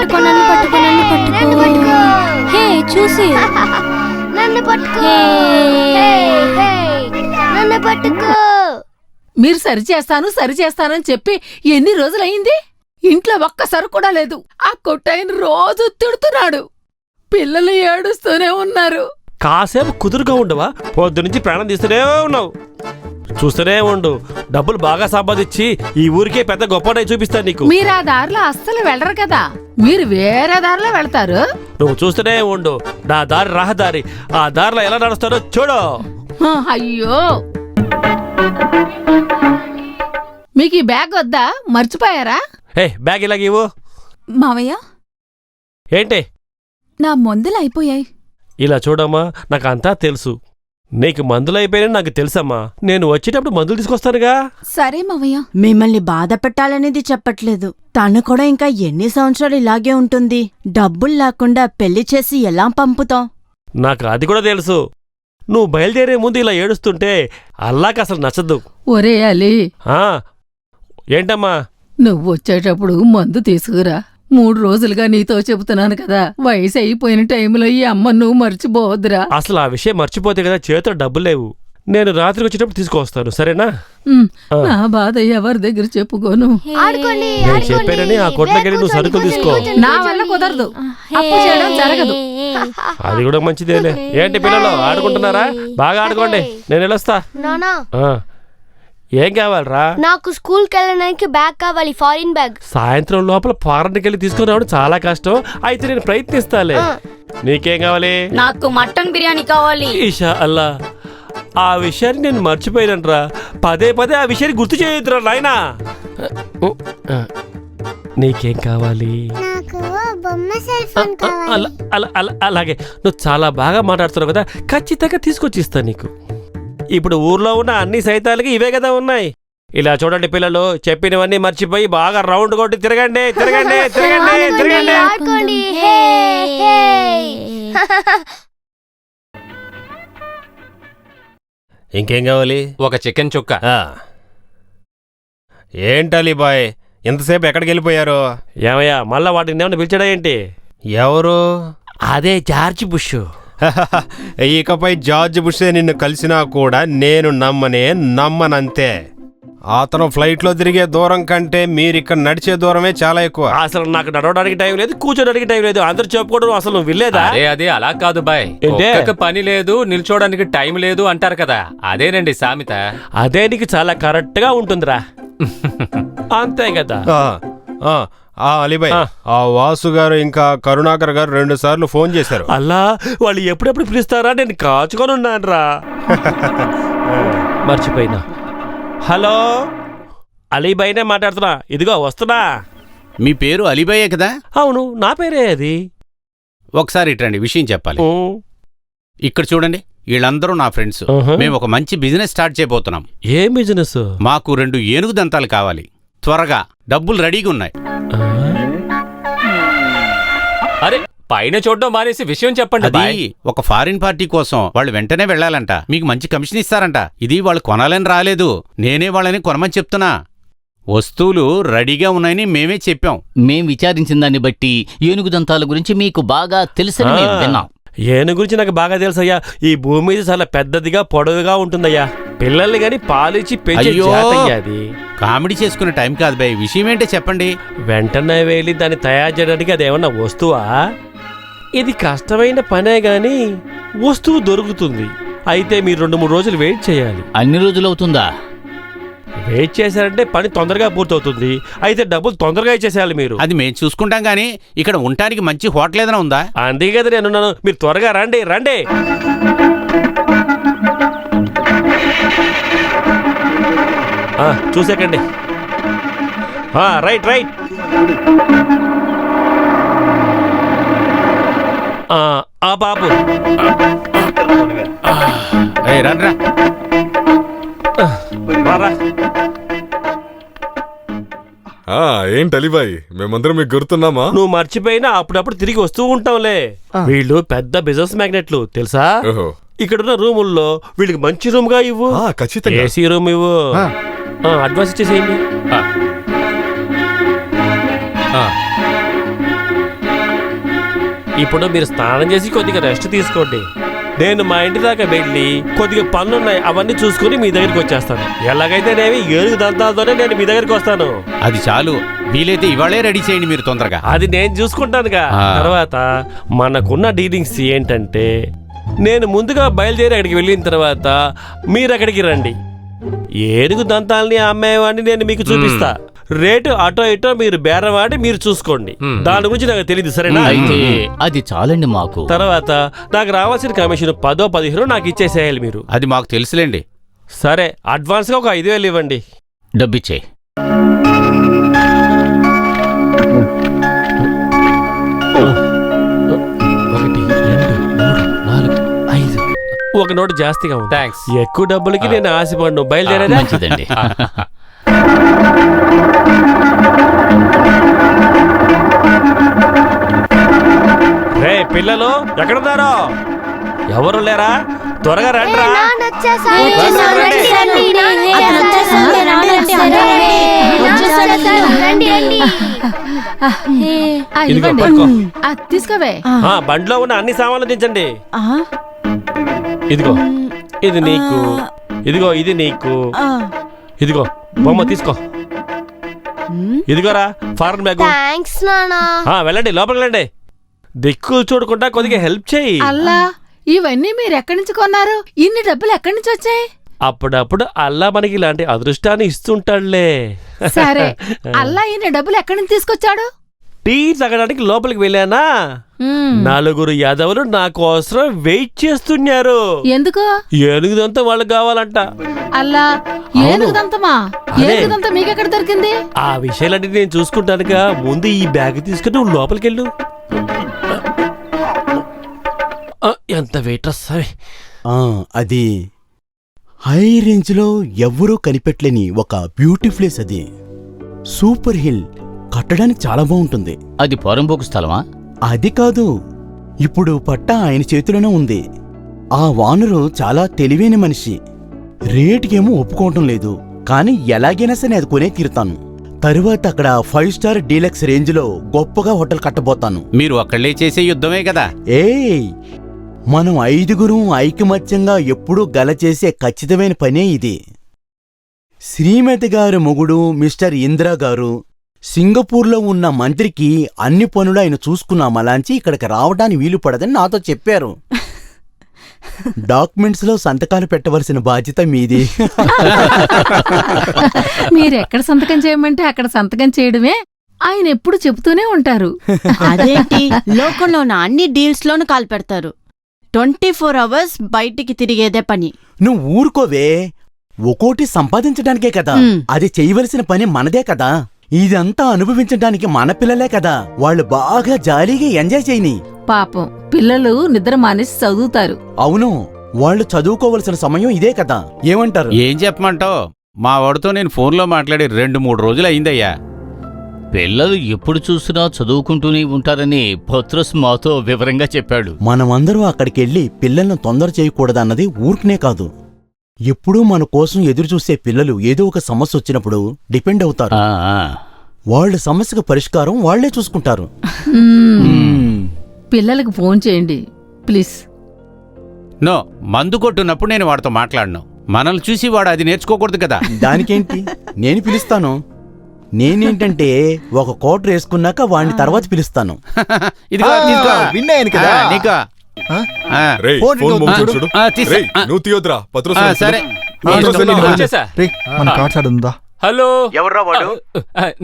పట్టుకో నన్ను పట్టుకో నన్ను పట్టుకో. హే చూసి నన్ను పట్టుకో. నన్ను పట్టుకో. మీరు సరిచేస్తానని చెప్పి ఎన్ని రోజులయింది? ఇంట్లో ఒక్కసారి కూడా లేదు. ఆ కొట్టాయన రోజు తిడుతున్నాడు. పిల్లలు ఏడుస్తూనే ఉన్నారు. కాసేపు కుదురుగా ఉండవా? పొద్దునుంచి ప్రాణం తీస్తూనే ఉన్నావు. చూస్తూనే ఉండు. డబ్బులు బాగా సంపాదించి ఈ ఊరికే పెద్ద గొప్ప చూపిస్తాను నీకు. మీరు ఆ దారిలో అస్సలు వెళ్ళరు కదా, మీరు వేరే దారిలో వెళ్తారు. నువ్వు చూస్తూనే ఉండు. నా దారి రహదారి. ఆ దారిలో ఎలా నడుస్తాడో చూడు. అయ్యో, మీకు ఈ బ్యాగ్ వద్దా? మర్చిపోయారా? బ్యాగ్ ఇలాగివ్వు. మావయ్య, ఏంటి? నా మందులు అయిపోయాయి. ఇలా చూడమ్మా, నాకు అంతా తెలుసు. నీకు మందులు అయిపోయినా నాకు తెలుసమ్మా. నేను వచ్చేటప్పుడు మందులు తీసుకొస్తానుగా. సరే మావయ్య. మిమ్మల్ని బాధ పెట్టాలనేది చెప్పట్లేదు. తను కూడా ఇంకా ఎన్ని సంవత్సరాలు ఇలాగే ఉంటుంది? డబ్బులు లేకుండా పెళ్లి చేసి ఎలా పంపుతాం? నాకు అది కూడా తెలుసు. నువ్వు బయలుదేరే ముందు ఇలా ఏడుస్తుంటే అల్లాకి అసలు నచ్చదు. ఒరే అలీ, ఏంటమ్మా? నువ్వు వచ్చేటప్పుడు మందు తీసుకురా. 3 రోజులుగా నీతో చెబుతున్నాను కదా, వయసు అయిపోయిన టైంలో ఈ అమ్మ నువ్వు మర్చిపోవద్దురా. అసలు ఆ విషయం మర్చిపోతే కదా చేతిలో డబ్బులు లేవు. నేను రాత్రికి వచ్చేటప్పుడు తీసుకొస్తాను, సరేనా? నా బాధ ఎవరి దగ్గర చెప్పుకోను. నేను చెప్పానని ఆ కొట్లకెళ్ళి నువ్వు సరుకులు తీసుకో. నా వల్ల కుదరదు, అప్పు చేయడం జరగదు. అది కూడా మంచిదేలే. ఏంటి పిల్లలు ఆడుకుంటున్నారా? బాగా ఆడుకోండి, నేను వెళ్ళొస్తా. ఏం కావాలరా? నాకు స్కూల్ కి వెళ్ళడానికి బ్యాగ్ కావాలి, ఫారిన్ బ్యాగ్. సాయంత్రం లోపల ఫారెన్కి వెళ్ళి తీసుకుని రావడం చాలా కష్టం. అయితే నేను ప్రయత్నిస్తాలే. నీకేం కావాలి? నాకు మటన్ బిర్యానీ కావాలి. ఈషా అల్లా, ఆ విషయాన్ని నేను మర్చిపోయానంట్రా. పదే ఆ విషయాన్ని గుర్తు చేయొద్దురా నాయనా. నీకేం కావాలి? అలాగే, నువ్వు చాలా బాగా మాట్లాడుతున్నావు కదా, ఖచ్చితంగా తీసుకొచ్చి ఇస్తాను నీకు. ఇప్పుడు ఊర్లో ఉన్న అన్ని సైతాలకి ఇవే కదా ఉన్నాయి. ఇలా చూడండి పిల్లలు, చెప్పినవన్నీ మర్చిపోయి బాగా రౌండ్ కొట్టి తిరగండి. ఇంకేం కావాలి? ఒక చికెన్ చుక్క. ఏంటలీ బాయ్, ఎంతసేపు ఎక్కడికి వెళ్ళిపోయారు? ఏమయ్యా, మళ్ళా వాటిని ఏమన్నా పిలిచాడా ఏంటి? ఎవరు? అదే జార్జ్ బుష్. ఇకపై జార్జ్ బుషే నిన్ను కలిసినా కూడా నేను నమ్మనంతే. అతను ఫ్లైట్ లో తిరిగే దూరం కంటే మీరిక్కడ నడిచే దూరమే చాలా ఎక్కువ. అసలు నాకు నడవడానికి టైం లేదు, కూర్చోడానికి టైం లేదు. అందరు చెప్పుకోవడం అసలు నువ్వు వినలేదా? అదే అలా కాదు బాయ్, పని లేదు, నిల్చోడానికి టైం లేదు అంటారు కదా, అదేనండి సామెత. అదే నీకు చాలా కరెక్ట్ గా ఉంటుందిరా. అంతే కదా. అలీబాయ్, ఆ వాసు గారు ఇంకా కరుణాకర్ గారు 2 సార్లు ఫోన్ చేశారు. అల్లా, వాళ్ళు ఎప్పుడెప్పుడు పిలుస్తారా? నేను కాచుకొని ఉన్నాను రా. మర్చిపోయినా. హలో, అలీబాయినే మాట్లాడుతున్నా. ఇదిగో వస్తున్నా. మీ పేరు అలీబాయే కదా? అవును, నా పేరే అది. ఒకసారి ఇట్రండి, విషయం చెప్పాలి. ఇక్కడ చూడండి, వీళ్ళందరూ నా ఫ్రెండ్స్. మేము ఒక మంచి బిజినెస్ స్టార్ట్ చేయబోతున్నాం. ఏం బిజినెస్? మాకు 2 ఏనుగు దంతాలు కావాలి. త్వరగా, డబ్బులు రెడీగా ఉన్నాయి. అరే, పైన చూడడం మానేసి విషయం చెప్పండి. అది ఒక ఫారిన్ పార్టీ కోసం వాళ్ళు వెంటనే వెళ్లాలంట. మీకు మంచి కమిషన్ ఇస్తారంట. ఇది వాళ్ళు కొనాలని రాలేదు, నేనే వాళ్ళని కొనమని చెప్తున్నా. వస్తువులు రెడీగా ఉన్నాయని మేమే చెప్పాం. మేం విచారించిన దాన్ని బట్టి ఏనుగు దంతాల గురించి మీకు బాగా తెలుసని మేము విన్నాం. ఏనుగు గురించి నాకు బాగా తెలుసయ్యా. ఈ భూమి మీద చాలా పెద్దదిగా పొడవుగా ఉంటుందయ్యా. పిల్లల్ని గాని పాలిచ్చి పెంచే జాతయ్యా అది. కామెడీ చేసుకునే టైం కాదు బాయ్, విషయం ఏంటో చెప్పండి. వెంటనే వెళ్ళి దాన్ని తయారు చేయడానికి అదేమన్నా వస్తువా? ఇది కష్టమైన పనే గాని వస్తువు దొరుకుతుంది. అయితే మీరు 2-3 రోజులు వెయిట్ చేయాలి. అన్ని రోజులు అవుతుందా? వెయిట్ చేశారంటే పని తొందరగా పూర్తవుతుంది. అయితే డబ్బులు తొందరగా ఇచ్చేసేయాలి మీరు. అది మేము చూసుకుంటాం గానీ ఇక్కడ ఉండటానికి మంచి హోటల్ ఏదైనా ఉందా? అందుకే కదా నేనున్నాను. మీరు త్వరగా రండి. చూసేకండి. రైట్. ఆ బాబు, రండ్రా. ఏంటి అలీబాయ్, మేమందరం మీకు గుర్తున్నామా? నువ్వు మర్చిపోయినా అప్పుడప్పుడు తిరిగి వస్తూ ఉంటాంలే. వీళ్ళు పెద్ద బిజినెస్ మ్యాగ్నెట్లు తెలుసా? ఇక్కడున్న రూముల్లో వీళ్ళకి మంచి రూమ్ గా ఇవ్వు. ఖచ్చితంగా ఏసీ రూమ్ ఇవ్వు. అడ్వాన్స్ ఇచ్చేసేయండి. ఇప్పుడు మీరు స్నానం చేసి కొద్దిగా రెస్ట్ తీసుకోండి. నేను మా ఇంటి దాకా వెళ్ళి కొద్దిగా పనులున్నాయి అవన్నీ చూసుకుని మీ దగ్గరికి వచ్చేస్తాను. ఎలాగైతేనేమి ఏనుగు దంతాలతోనే నేను మీ దగ్గరికి వస్తాను. అది చాలు, వీలైతే ఇవాళే రెడీ చేయండి మీరు తొందరగా. అది నేను చూసుకుంటానుగా. తర్వాత మనకున్న డీలింగ్స్ ఏంటంటే, నేను ముందుగా బయలుదేరి అక్కడికి వెళ్ళిన తర్వాత మీరు అక్కడికి రండి. ఏనుగు దంతాలని అమ్మేవాడిని నేను మీకు చూపిస్తా. రేటు అటో ఇటో మీరు బేరవాడి మీరు చూసుకోండి. దాని గురించి నాకు తెలియదు, సరేనా? అయితే అది చాలండి మాకు. తర్వాత నాకు రావాల్సిన కమిషన్ 10-15 నాకు ఇచ్చేసేయాలి మీరు. అది మాకు తెలుసులేండి. సరే, అడ్వాన్స్గా ఒక 5,000 ఇవ్వండి. డబ్బిచ్చే. ఒక నోటు జాస్తిగా ఉంది. థ్యాంక్స్. ఎక్కువ డబ్బులకి నేను ఆశపడను. బయలుదేరేదా? మంచిదండి. రే పిల్లలు, ఎక్కడున్నారో? ఎవరు లేరా? త్వరగా రండిరా. ఇదిగో పట్టుకో. తీసుకోవే. బండిలో ఉన్న అన్ని సామాన్లు దించండి. ఆ, ఇదిగో ఇది నీకు, ఇదిగో ఇది నీకు, ఇదిగో బొమ్మ తీసుకో. ఇదిగోరా ఫారెన్ బ్యాగ్. థ్యాంక్స్ నానా. వెళ్ళండి, లోపలికి వెళ్ళండి. దిక్కులు చూడకుండా కొద్దిగా హెల్ప్ చేయి. అల్లా, ఇవన్నీ మీరు ఎక్కడి నుంచి కొన్నారు? ఇన్ని డబ్బులు ఎక్కడి నుంచి వచ్చాయి? అప్పుడప్పుడు అల్లా మనకి ఇలాంటి అదృష్టాన్ని ఇస్తుంటాడులే. సరే, అల్లా ఇన్ని డబ్బులు ఎక్కడి నుంచి తీసుకొచ్చాడు? టీ తాగడానికి లోపలికి వెళ్ళానా, 4 యాదవులు నా కోసం వెయిట్ చేస్తున్నారు. ఎందుకు? ఏనుగుదంతా వాళ్ళకి కావాలంట. అల్లా, ఏనుగుదంతమా? ఏనుగుదంతా మీకెక్కడ దొరికింది? ఆ విషయాలన్నీ నేను చూసుకుంటానుగా. ముందు ఈ బ్యాగ్ తీసుకుని నువ్వు లోపలికి వెళ్ళు. ఎంత వెయిట్ వస్తాయి. అది హై రేంజ్ లో ఎవ్వరూ కనిపెట్టలేని ఒక బ్యూటీ ప్లేస్. అది సూపర్ హిల్. కట్టడానికి చాలా బాగుంటుంది. అది పోరంబోకు స్థలమా? అది కాదు, ఇప్పుడు పట్టా ఆయన చేతిలోనే ఉంది. ఆ వానరు చాలా తెలివైన మనిషి. రేటుకేమో ఒప్పుకోవటం లేదు, కానీ ఎలాగైనా సరే అది కొనే తీరుతాను. తరువాత అక్కడ 5 స్టార్ డీలక్స్ రేంజ్ లో గొప్పగా హోటల్ కట్టబోతాను. మీరు అక్కడే చేసే యుద్ధమే కదా. ఏయ్, మనం 5గురు ఐకమత్యంగా ఎప్పుడూ గల చేసే ఖచ్చితమైన పనే ఇది. శ్రీమతి గారు మొగుడు మిస్టర్ ఇందిరా గారు సింగపూర్లో ఉన్న మంత్రికి అన్ని పనులు ఆయన చూసుకున్నామలాంచి ఇక్కడికి రావడానికి వీలు పడదని నాతో చెప్పారు. డాక్యుమెంట్స్లో సంతకాలు పెట్టవలసిన బాధ్యత మీది. మీరెక్కడ సంతకం చేయమంటే అక్కడ సంతకం చేయడమే ఆయన ఎప్పుడు చెబుతూనే ఉంటారు. అదేంటి, లోకంలో ఉన్న అన్ని డీల్స్ లోనూ కాలు పెడతారు. 24 hours బయటికి తిరిగేదే పని. నువ్వు ఊరుకోవే, ఒక్కోటి సంపాదించడానికే కదా. అది చేయవలసిన పని మనదే కదా. ఇదంతా అనుభవించడానికి మన పిల్లలే కదా. వాళ్ళు బాగా జాలీగా ఎంజాయ్ చేయని. పాపం పిల్లలు నిద్ర మానేసి చదువుతారు. అవును, వాళ్ళు చదువుకోవలసిన సమయం ఇదే కదా. ఏమంటారు? ఏం చెప్పమంటావు? మా వాడితో నేను ఫోన్లో మాట్లాడి 2-3 రోజులు అయిందయ్యా. పిల్లలు ఎప్పుడు చూసినా చదువుకుంటూనే ఉంటారని పత్రస్ మాతో వివరంగా చెప్పాడు. మనమందరూ అక్కడికెళ్ళి పిల్లలను తొందర చేయకూడదన్నది ఊరికనే కాదు. ఎప్పుడూ మన కోసం ఎదురుచూసే పిల్లలు ఏదో ఒక సమస్య వచ్చినప్పుడు డిపెండ్ అవుతారు. వాళ్ళ సమస్యకు పరిష్కారం వాళ్లే చూసుకుంటారు. పిల్లలకు ఫోన్ చేయండి ప్లీజ్. నో, మందు కొట్టున్నప్పుడు నేను వాడితో మాట్లాడను. మనల్ని చూసి వాడు అది నేర్చుకోకూడదు కదా. దానికేంటి, నేను పిలుస్తాను. నేనేంటంటే ఒక కోటర్ వేసుకున్నాక వాడిని తర్వాత పిలుస్తాను. ఇదిగో తీసుకో. విన్నాను కదా నీకో. రేయ్, ఫోన్ మోగు చూడు. రేయ్, నువ్వు తీయొద్దురా. పత్రోస్ సరే. వచ్చేసా. మన కార్డ్స్ ఆడుందా? హలో, ఎవర్రా వాడు?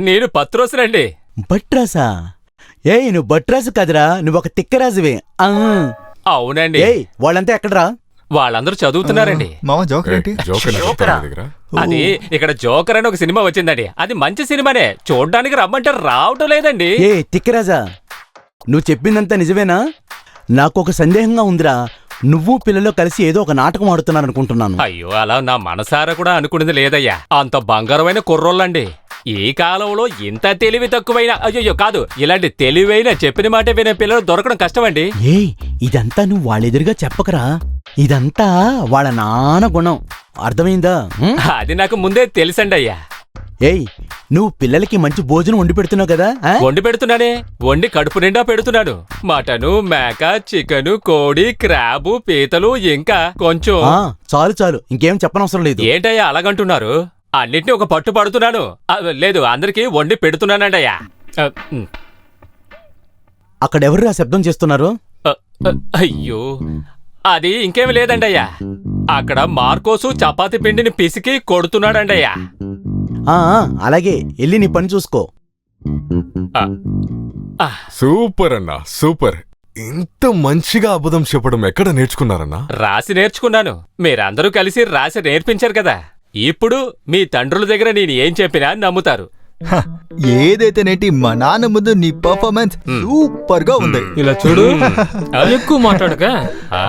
నేను పత్రోస్ రండి. బట్రాసా? ఏయ్, నువ్వు బట్రాసు కదరా, నువ్వు ఒక తిక్కరాజువే. అవునండి. ఏయ్, వాళ్ళంతా ఎక్కడరా? వాళ్ళందరూ చదువుతున్నారండి. అది ఇక్కడ జోకర్ అని ఒక సినిమా వచ్చిందండి. అది మంచి సినిమానే, చూడ్డానికి రమ్మంటే రావటం లేదండి. ఏ తిక్కరాజా, నువ్వు చెప్పిందంతా నిజమేనా? నాకొక సందేహంగా ఉందిరా. నువ్వు పిల్లలు కలిసి ఏదో ఒక నాటకం ఆడుతున్నారనుకుంటున్నాను. అయ్యో, అలా నా మనసారా కూడా అనుకునేది లేదయ్యా. అంత బంగారమైన కుర్రోళ్ళండి. ఈ కాలంలో ఇంత తెలివి తక్కువైన, అయ్యో కాదు, ఇలాంటి తెలివైన చెప్పిన మాట వినే పిల్లలు దొరకడం కష్టమండి. ఏయ్, ఇదంతా నువ్వు వాళ్ళెదురుగా చెప్పకరా. ఇదంతా వాళ్ళ నాన్న గుణం, అర్థమైందా? అది నాకు ముందే తెలుసండి అయ్యా. ఏయ్ నువ్వు పిల్లలకి మంచి భోజనం వండి పెడుతున్నావు కదా ఆ? వండి పెడుతున్నానే, వండి కడుపు నిండా పెడుతున్నాను. మటను, మేక, చికెను, కోడి, క్రాబు, పీతలు, ఇంకా కొంచెం. ఆ, చాలు చాలు ఇంకేం చెప్పనవసరం లేదు. ఏంటయ్యా అలాగంటున్నారు? అన్నిటినీ ఒక పట్టు పడుతున్నాను. లేదు, అందరికీ వండి పెడుతున్నానండయ్యా. అక్కడెవరు ఆ శబ్దం చేస్తున్నారు? అయ్యో, అది ఇంకేమి లేదండయ్యా. అక్కడ మార్కోసు చపాతి పిండిని పిసికి కొడుతున్నాడండయ్యా. ఆ, అలాగే వెళ్ళి నీ పని చూసుకో. సూపర్ అన్నా, సూపర్. ఇంత మంచిగా అబద్ధం చెప్పడం ఎక్కడ నేర్చుకున్నారన్నా? రాసి నేర్చుకున్నాను. మీరందరూ కలిసి రాసి నేర్పించారు కదా. ఇప్పుడు మీ తండ్రుల దగ్గర నేను ఏం చెప్పినా నమ్ముతారు. ఏదైతేనేంటి మా నాన్న ముందు నీ పర్ఫార్మెన్స్ సూపర్ గా ఉంది. ఇలా చూడు, ఎక్కువ మాట్లాడక.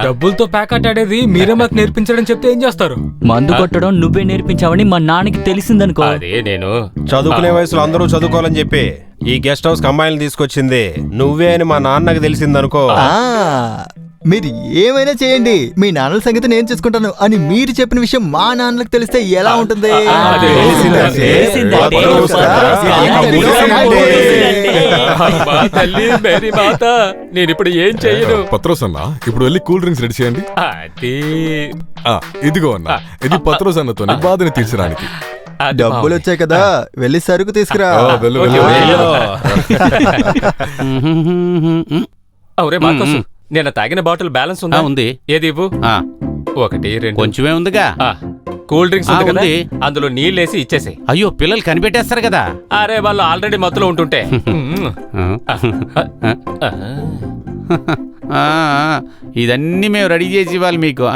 డబ్బులతో ప్యాకెట్ ఆడేది మీరే మాకు నేర్పించడం చెప్తే ఏం చేస్తారు? మందు కొట్టడం నువ్వే నేర్పించావని మా నాన్నకి తెలిసిందనుకో. అదే నేను చదువుకునే వయసులో అందరూ చదువుకోవాలని చెప్పి ఈ గెస్ట్ హౌస్ అమ్మాయిని తీసుకొచ్చింది నువ్వే అని మా నాన్నకు తెలిసిందనుకో. మీరు ఏమైనా చేయండి, మీ నాన్నల సంగతి నేను చూసుకుంటాను అని మీరు చెప్పిన విషయం మా నాన్నలకు తెలిస్తే ఎలా ఉంటుంది? తల్లి మేరీ మాత, నేను ఇప్పుడు ఏం చెయ్యను. పత్రోస్ అన్నా, ఇప్పుడు వెళ్ళి కూల్ డ్రింక్స్ రెడీ చేయండి. అది ఇదిగో అన్నా, ఇది పత్రోస్ అన్నతో బాధని తీర్చడానికి. డబ్బులు వచ్చాయి కదా, వెళ్ళి సరుకు తీసుకురా. అవురే మార్కోసు, నేను తాగిన బాటిల్ బ్యాలెన్స్ ఉందా? ఉంది. ఏది ఇవ్వు. 1, 2 కొంచెమే ఉందిగా. కూల్ డ్రింక్స్ ఉంది కదా, ఉంది. అందులో నీళ్ళేసి ఇచ్చేసి. అయ్యో, పిల్లలు కనిపెట్టేస్తారు కదా. అరే, వాళ్ళు ఆల్రెడీ మత్తులో ఉంటుంటే. ఇదన్నీ మేము రెడీ చేసి ఇవ్వాలి మీకు.